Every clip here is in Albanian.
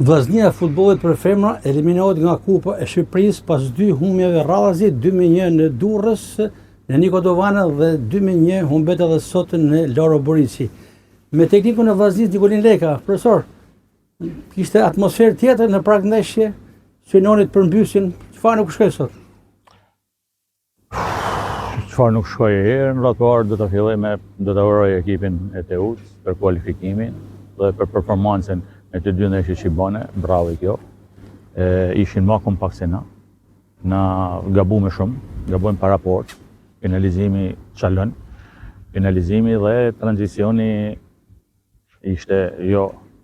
Vllaznia e futbollit për femra eliminohet nga Kupa e Shqipërisë pas 2 humbjeve rradhazi, 2-1 në Durrës në Niko Dovana dhe 2-1 humbet edhe sot në Loro Borici. Me teknikun e vllaznisë Nikolin Leka, profesor, kishte atmosferë tjetër në prag ndeshje, synonit përmbysjen, çfarë nuk shkoi sot? Çfarë nuk shkoi herë, në radhë parë do ta filloj do ta uroj ekipin e Teut për kualifikimin dhe për performancën e të dy ndeshjeve që bane, bravo i kjo. Ishin më kompakt se na gabuam shumë, gabojmë para port, finalizimi çalon, finalizimi dhe tranzicioni ishte jo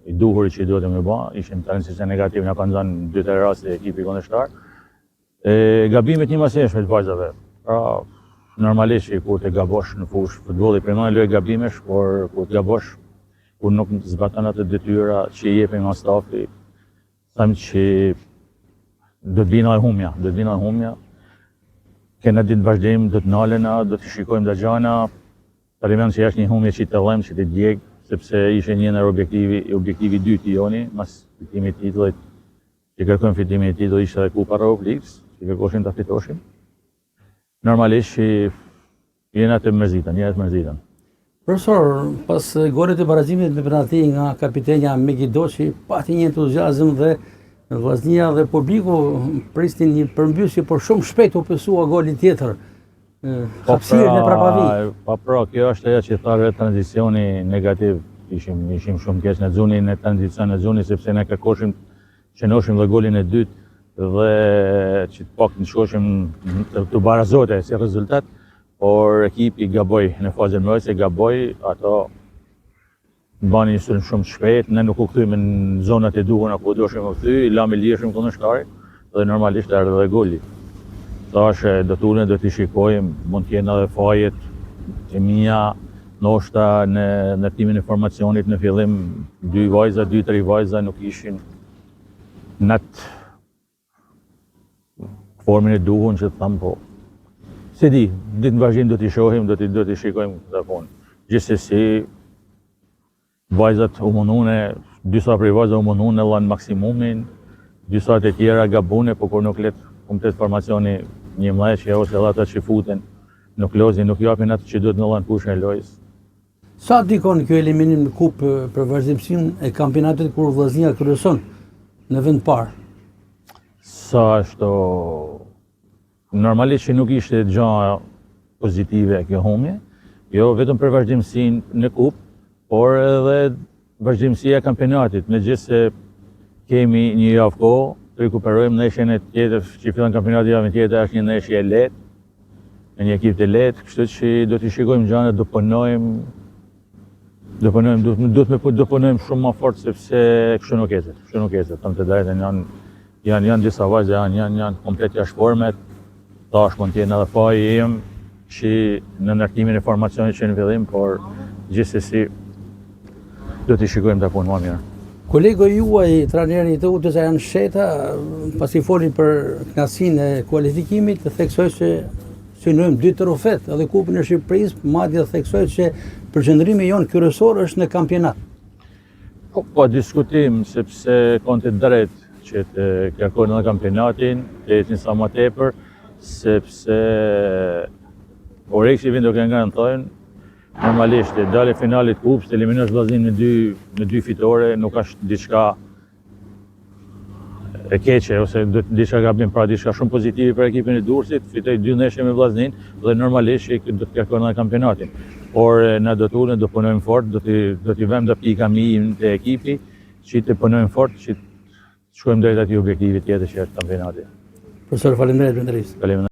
i duhur që duhet më bë, ishin tranzicion negativ, na kanë dhënë 2-3 raste ekipi kundërshtar. Gabimet një maseshme të vajzave. Pra, normalisht kur të gabosh në fushë futbolli, primar lë gabimesh, por kur të gabosh, kur nuk zbaton atë detyra që i jepen nga stafi, them që do të vinë e humja, kena ditë vazhdim, do të nalena, do të shikojmë dagjana, pariment që është një humje që të dhëm, që të djeg, sepse ishe një në objektivi dytë i joni, mas fitimit titullit, që kërkojmë fitimin e titullit, ishte dhe Kupa Euroleagues, që kërkoshim të fitoshim. Normalisht që jena të mërzitën. Profesor, pas golit të barazimit me penalti nga kapitenja Megi Doçi, pati një entuziazëm dhe vllaznia dhe publiku pristin një përmbysje, por shumë shpejt u pësua goli tjetër. Hapësirën e prapavi. Pra, kjo është ajo që tharë tranzicioni negativ. Ishim shumë keq në zonin e tranzicion në zonin, sepse ne kërkoshim që noshim dhe golin e dytë dhe që të pak në shoshim të barazote si rezultat. Por ekipi gaboj në fazën mbrojtëse, ato bani një sulm shumë shpejt, ne nuk u kthymë në zonat e duhura ku doshim u kthy, lami lirshëm kundërshtarit dhe normalisht erdhi dhe goli. Tash do të ulem, do t'i shikojmë, mund të jenë edhe fajet që mia ndoshta në timin e formacionit në fillim 2-3 vajza nuk ishin në atë formën e duhur që të them po. Se di, ditë në vazhdim do t'i shohim, do t'i shikojmë dhe punë. Gjithsesi, vajzat u mundune, disa prej vajzat u mundune, lanë maksimumin, disa të tjera gabune, por kur nuk letë komplet formacioni një mleqje ose edhe ata që futen, nuk lozin, nuk japin atë që duhet në lanë pushën e lojës. Sa dikon kjo eliminim në kupë për vazhdimsinë e kampionatit kur vllaznia kryeson në vend parë? Sa është normalisht që nuk ishte gjë pozitive kjo humbje, jo vetëm për vazhdimsinë në kupë, por edhe vazhdimësia e kampionatit, megjithëse kemi një javë kohë, të rikuperojmë ndeshjen e tjetër që fillon kampionati javën tjetër, është një ndeshje e lehtë, me një ekip të lehtë, kështu që do t'i shikojmë gjërat, do punojmë shumë më fort sepse kështu nuk ecet, them të drejtën, janë disa vajza janë komplet jashtë formet. Tash mund t'jenë edhe faji im që në ndërtimin e formacionit që në fillim, por gjithsesi do t'i shikojmë të punë më mirë. Kolego juaj, trajneri i Teutës Ajan Sheta, pasi foli për kënaqësinë e kualifikimit, theksoi se synojmë 2 trofet, edhe Kupën e Shqipërisë, madje theksoi se përqendrimi jon kryesor është në kampionat. Po diskutim, sepse kanë të drejtë që të kërkojnë edhe kampionatin, të ecin sa më tepër, sepse Oreksi vinë duke garantojnë, normalisht dalë finalit kupës, të eliminosh vllaznin në dy fitore, nuk është diçka e keqe ose diçka gabim, pra diçka shumë pozitive për ekipin e Durrësit, fitoi 2 ndeshje me vllaznin dhe normalisht do të kërkojnë edhe kampionatin. Por na do të ulem, do punojmë fort, do t'i vëmë dhe pika mijën të ekipi, që të punojmë fort, që të shkojmë drejt atij objektivi tjetër që është kampionati. Profesor, faleminderit.